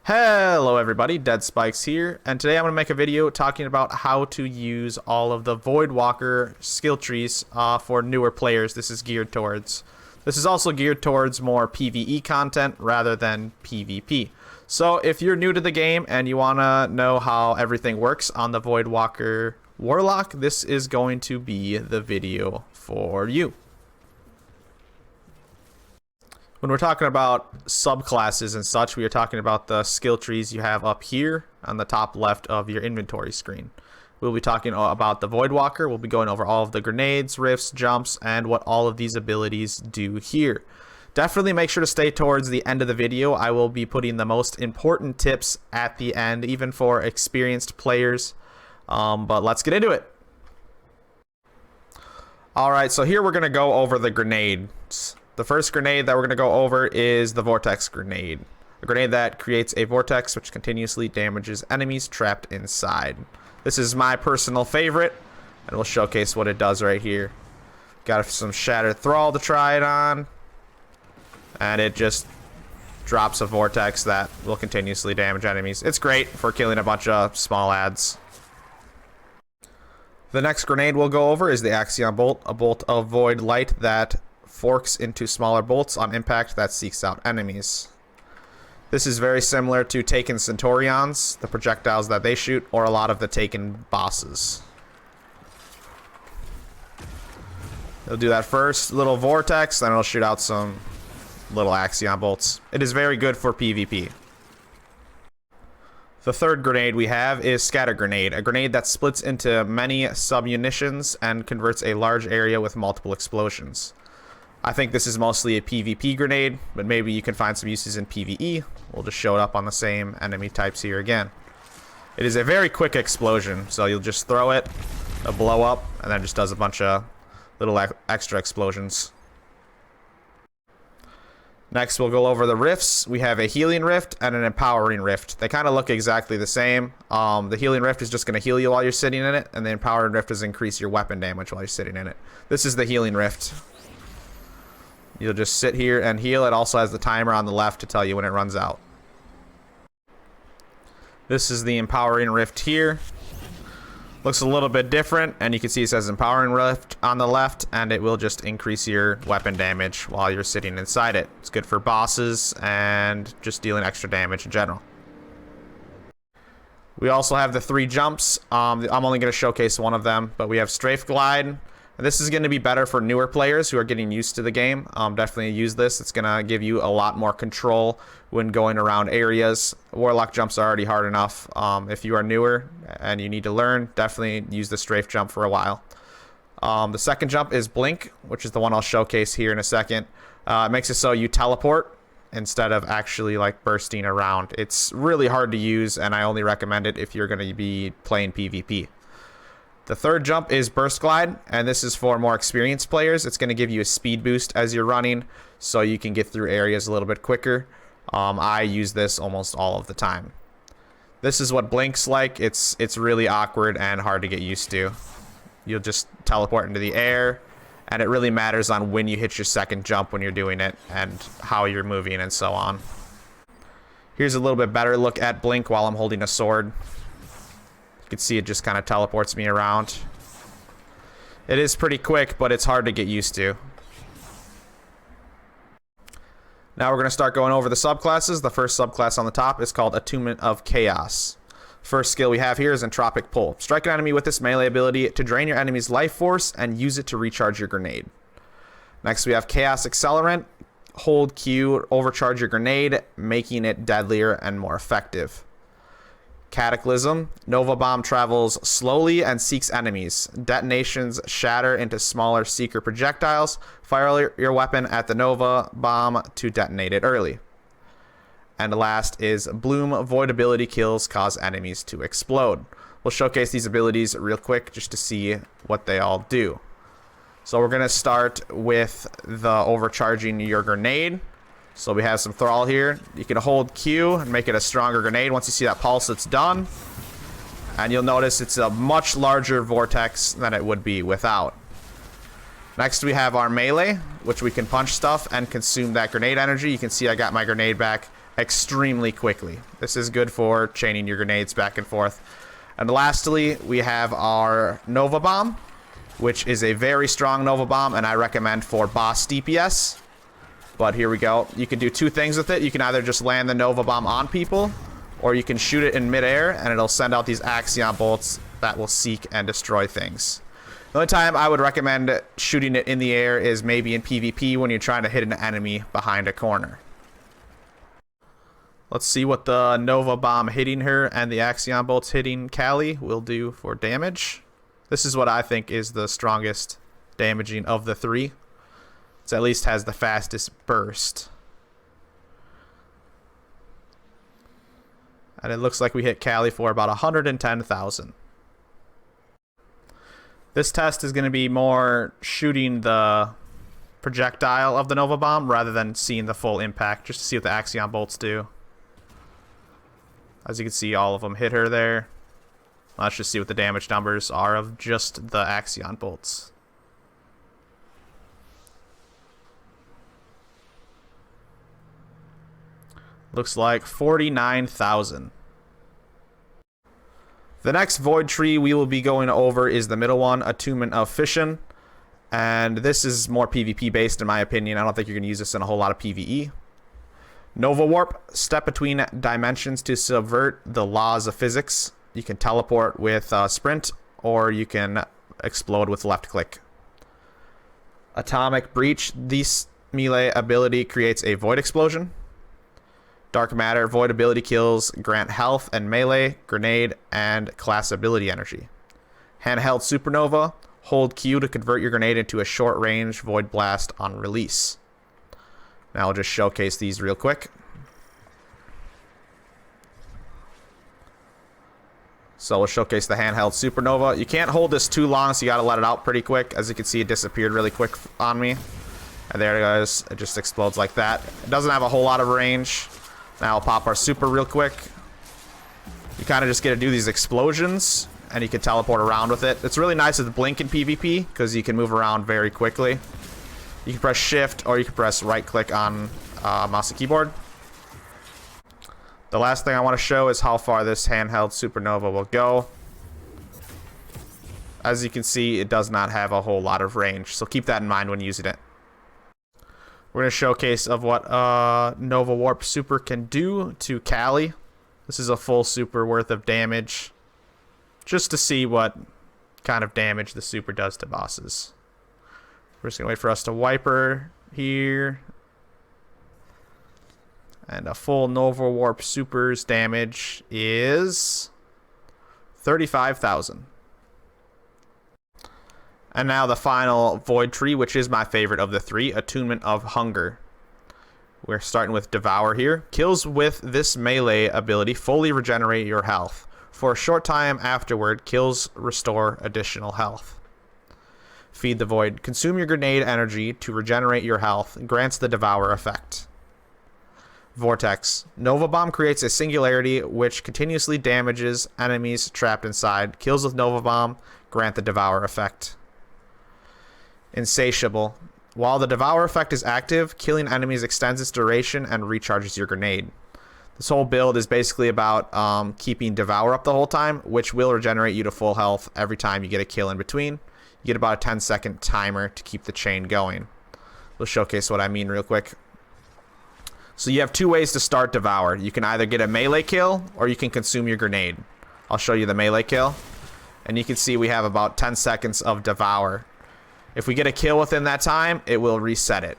Hello everybody, Dead Spikes here, and today I'm going to make a video talking about how to use all of the Voidwalker skill trees for newer players. This is also geared towards more PvE content rather than PvP. So if you're new to the game and you want to know how everything works on the Voidwalker Warlock, this is going to be the video for you. When we're talking about subclasses and such, we are talking about the skill trees you have up here on the top left of your inventory screen. We'll be talking about the Voidwalker. We'll be going over all of the grenades, rifts, jumps, and what all of these abilities do here. Definitely make sure to stay towards the end of the video. I will be putting the most important tips at the end, even for experienced players. But let's get into it. Alright, so here we're going to go over the grenades. The first grenade that we're going to go over is the Vortex Grenade. A grenade that creates a vortex which continuously damages enemies trapped inside. This is my personal favorite, and we'll showcase what it does right here. Got some Shattered Thrall to try it on, and it just drops a vortex that will continuously damage enemies. It's great for killing a bunch of small adds. The next grenade we'll go over is the Axion Bolt, a bolt of void light that forks into smaller bolts on impact that seeks out enemies. This is very similar to Taken Centaurions, the projectiles that they shoot, or a lot of the Taken bosses. It'll do that first little vortex, then it'll shoot out some little Axion bolts. It is very good for PvP. The third grenade we have is Scatter Grenade, a grenade that splits into many sub-munitions and converts a large area with multiple explosions. I think this is mostly a PvP grenade, but maybe you can find some uses in PvE. We'll just show it up on the same enemy types here again. It is a very quick explosion, so you'll just throw it, it'll blow up, and then it just does a bunch of little extra explosions. Next, we'll go over the rifts. We have a Healing Rift and an Empowering Rift. They kind of look exactly the same. The Healing Rift is just going to heal you while you're sitting in it, and the Empowering Rift is increase your weapon damage while you're sitting in it. This is the Healing Rift. You'll just sit here and heal. It also has the timer on the left to tell you when it runs out. This is the Empowering Rift here. Looks a little bit different, and you can see it says Empowering Rift on the left, and it will just increase your weapon damage while you're sitting inside it. It's good for bosses and just dealing extra damage in general. We also have the 3 jumps. I'm only going to showcase one of them, but we have Strafe Glide. This is going to be better for newer players who are getting used to the game. Definitely use this. It's going to give you a lot more control when going around areas. Warlock jumps are already hard enough. If you are newer and you need to learn, definitely use the strafe jump for a while. The second jump is Blink, which is the one I'll showcase here in a second. It makes it so you teleport instead of actually like bursting around. It's really hard to use, and I only recommend it if you're going to be playing PvP. The third jump is Burst Glide, and this is for more experienced players. It's going to give you a speed boost as you're running, so you can get through areas a little bit quicker. I use this almost all of the time. This is what Blink's like. It's really awkward and hard to get used to. You'll just teleport into the air, and it really matters on when you hit your second jump when you're doing it, and how you're moving and so on. Here's a little bit better look at Blink while I'm holding a sword. You can see it just kind of teleports me around. It is pretty quick, but it's hard to get used to. Now we're going to start going over the subclasses. The first subclass on the top is called Attunement of Chaos. First skill we have here is Entropic Pull. Strike an enemy with this melee ability to drain your enemy's life force and use it to recharge your grenade. Next we have Chaos Accelerant. Hold Q, overcharge your grenade, making it deadlier and more effective. Cataclysm. Nova Bomb travels slowly and seeks enemies. Detonations shatter into smaller seeker projectiles. Fire your weapon at the Nova Bomb to detonate it early. And last is Bloom. Void ability kills cause enemies to explode. We'll showcase these abilities real quick just to see what they all do. So we're going to start with the overcharging your grenade. So we have some Thrall here. You can hold Q and make it a stronger grenade. Once you see that pulse, it's done. And you'll notice it's a much larger vortex than it would be without. Next we have our melee, which we can punch stuff and consume that grenade energy. You can see I got my grenade back extremely quickly. This is good for chaining your grenades back and forth. And lastly, we have our Nova Bomb, which is a very strong Nova Bomb, and I recommend for boss DPS. But here we go. You can do two things with it. You can either just land the Nova Bomb on people, or you can shoot it in midair, and it'll send out these Axion bolts that will seek and destroy things. The only time I would recommend shooting it in the air is maybe in PvP when you're trying to hit an enemy behind a corner. Let's see what the Nova Bomb hitting her and the Axion bolts hitting Callie will do for damage. This is what I think is the strongest damaging of the three. It at least has the fastest burst. And it looks like we hit Callie for about 110,000. This test is going to be more shooting the projectile of the Nova Bomb rather than seeing the full impact, just to see what the Axion bolts do. As you can see, all of them hit her there. Let's just see what the damage numbers are of just the Axion bolts. Looks like 49,000. The next void tree we will be going over is the middle one, Attunement of Fission. And this is more PvP based in my opinion. I don't think you're going to use this in a whole lot of PvE. Nova Warp, step between dimensions to subvert the laws of physics. You can teleport with sprint, or you can explode with left click. Atomic Breach, this melee ability creates a void explosion. Dark Matter, void ability kills grant health and melee, grenade, and class ability energy. Handheld Supernova, hold Q to convert your grenade into a short range void blast on release. Now I'll just showcase these real quick. So we'll showcase the handheld Supernova. You can't hold this too long, so you gotta let it out pretty quick. As you can see, it disappeared really quick on me. And there it goes. It just explodes like that. It doesn't have a whole lot of range. Now I'll pop our super real quick. You kind of just get to do these explosions, and you can teleport around with it. It's really nice with Blink in PvP, because you can move around very quickly. You can press shift, or you can press right click on mouse and keyboard. The last thing I want to show is how far this handheld Supernova will go. As you can see, it does not have a whole lot of range, so keep that in mind when using it. We're going to showcase of what Nova Warp Super can do to Callie. This is a full super worth of damage, just to see what kind of damage the super does to bosses. We're just going to wait for us to wipe her here. And a full Nova Warp Super's damage is 35,000. And now the final void tree, which is my favorite of the three, Attunement of Hunger. We're starting with Devour here. Kills with this melee ability fully regenerate your health. For a short time afterward, kills restore additional health. Feed the Void. Consume your grenade energy to regenerate your health. Grants the Devour effect. Vortex. Nova Bomb creates a singularity which continuously damages enemies trapped inside. Kills with Nova Bomb. Grant the Devour effect. Insatiable. While the Devour effect is active, killing enemies extends its duration and recharges your grenade. This whole build is basically about keeping Devour up the whole time, which will regenerate you to full health every time you get a kill in between. You get about a 10-second timer to keep the chain going. We'll showcase what I mean real quick. So you have two ways to start Devour. You can either get a melee kill, or you can consume your grenade. I'll show you the melee kill. And you can see we have about 10 seconds of Devour. If we get a kill within that time, it will reset it.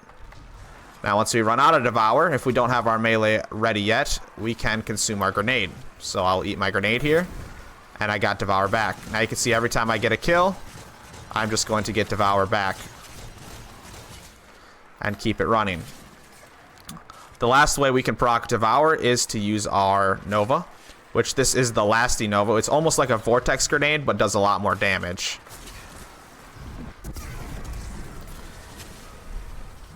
Now once we run out of Devour, if we don't have our melee ready yet, we can consume our grenade. So I'll eat my grenade here, and I got Devour back. Now you can see every time I get a kill, I'm just going to get Devour back and keep it running. The last way we can proc Devour is to use our Nova, which this is the lasting Nova. It's almost like a Vortex grenade, but does a lot more damage.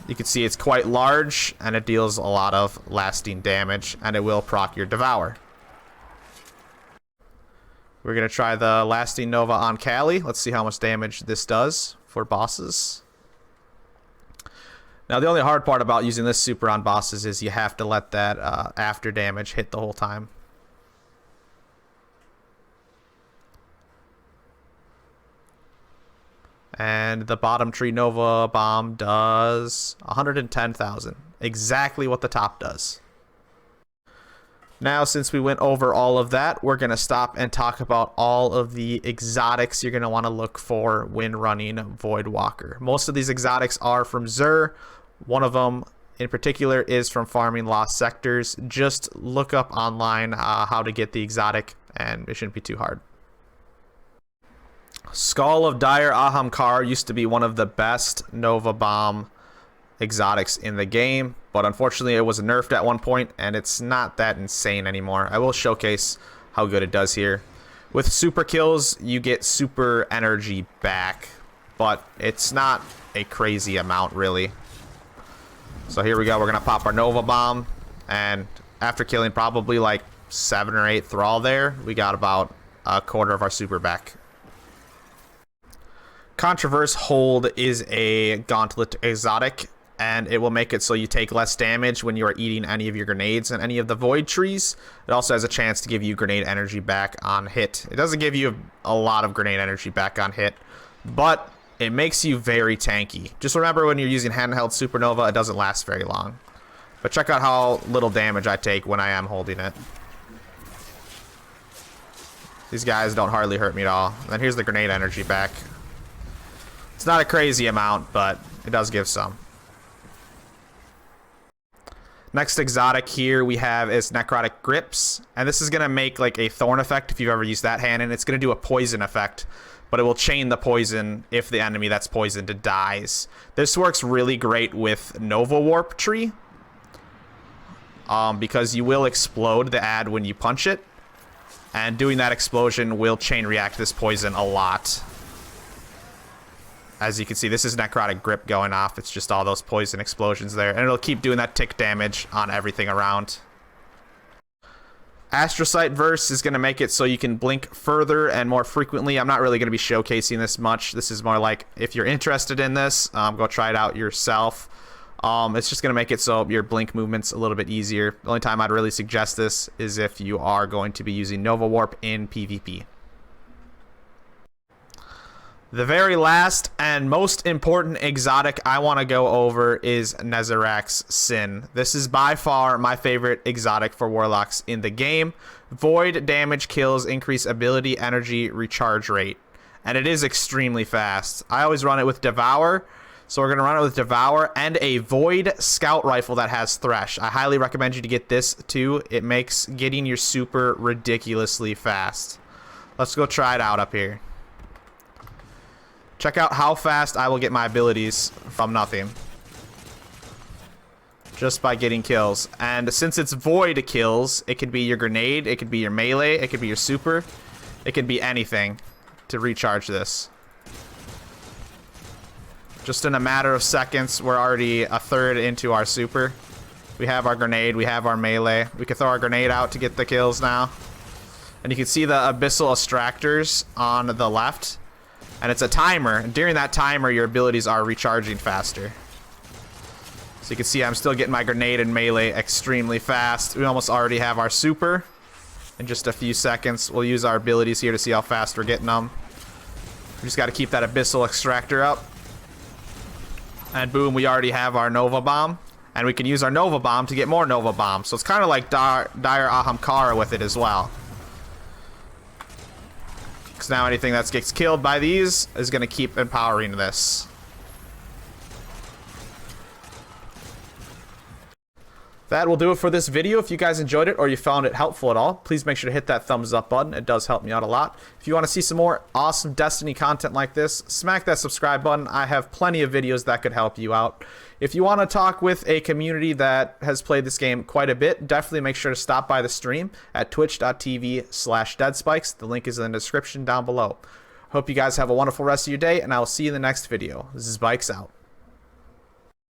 You can see it's quite large, and it deals a lot of lasting damage, and it will proc your Devour. We're going to try the lasting Nova on Callie. Let's see how much damage this does for bosses. Now, the only hard part about using this super on bosses is you have to let that after damage hit the whole time. And the bottom tree Nova Bomb does 110,000. Exactly what the top does. Now, since we went over all of that, we're going to stop and talk about all of the exotics you're going to want to look for when running Voidwalker. Most of these exotics are from Xur. One of them in particular is from farming lost sectors. Just look up online how to get the exotic, and it shouldn't be too hard. Skull of Dire AHAMKARA used to be one of the best Nova Bomb exotics in the game, but unfortunately it was nerfed at one point and it's not that insane anymore. I will showcase how good it does here. With super kills you get super energy back, but it's not a crazy amount really. So here we go, we're gonna pop our Nova Bomb, and after killing probably like 7 or 8 Thrall there, we got about a quarter of our super back. Controverse Hold is a gauntlet exotic, and it will make it so you take less damage when you are eating any of your grenades and any of the void trees. It also has a chance to give you grenade energy back on hit. It doesn't give you a lot of grenade energy back on hit, but it makes you very tanky. Just remember, when you're using handheld supernova, it doesn't last very long. But check out how little damage I take when I am holding it. These guys don't hardly hurt me at all. And then here's the grenade energy back. It's not a crazy amount, but it does give some. Next exotic here we have is Necrotic Grips, and this is going to make like a thorn effect if you've ever used that hand, and it's going to do a poison effect, but it will chain the poison if the enemy that's poisoned dies. This works really great with Nova Warp Tree, because you will explode the ad when you punch it, and doing that explosion will chain react this poison a lot. As you can see, this is Necrotic Grip going off. It's just all those poison explosions there. And it'll keep doing that tick damage on everything around. ASTROCYTE Verse is going to make it so you can blink further and more frequently. I'm not really going to be showcasing this much. This is more like, if you're interested in this, go try it out yourself. It's just going to make it so your blink movement's a little bit easier. The only time I'd really suggest this is if you are going to be using Nova Warp in PvP. The very last and most important exotic I want to go over is Nezarec's Sin. This is by far my favorite exotic for Warlocks in the game. Void damage kills increase ability, energy, recharge rate. And it is extremely fast. I always run it with Devour. So we're going to run it with Devour and a Void Scout Rifle that has Thresh. I highly recommend you to get this too. It makes getting your super ridiculously fast. Let's go try it out up here. Check out how fast I will get my abilities from nothing. Just by getting kills. And since it's void kills, it could be your grenade, it could be your melee, it could be your super, it could be anything to recharge this. Just in a matter of seconds, we're already a third into our super. We have our grenade, we have our melee. We can throw our grenade out to get the kills now. And you can see the Abyssal Extractors on the left. And it's a timer, and during that timer your abilities are recharging faster. So you can see I'm still getting my grenade and melee extremely fast. We almost already have our super. In just a few seconds we'll use our abilities here to see how fast we're getting them. We just got to keep that Abyssal Extractor up. And boom, we already have our Nova Bomb. And we can use our Nova Bomb to get more Nova Bombs. So it's kind of like Dire AHAMKARA with it as well. Because now anything that gets killed by these is going to keep empowering this. That will do it for this video. If you guys enjoyed it or you found it helpful at all, please make sure to hit that thumbs up button. It does help me out a lot. If you want to see some more awesome Destiny content like this, smack that subscribe button. I have plenty of videos that could help you out. If you want to talk with a community that has played this game quite a bit, definitely make sure to stop by the stream at twitch.tv/deadspikes. The link is in the description down below. Hope you guys have a wonderful rest of your day, and I will see you in the next video. This is Bikes out.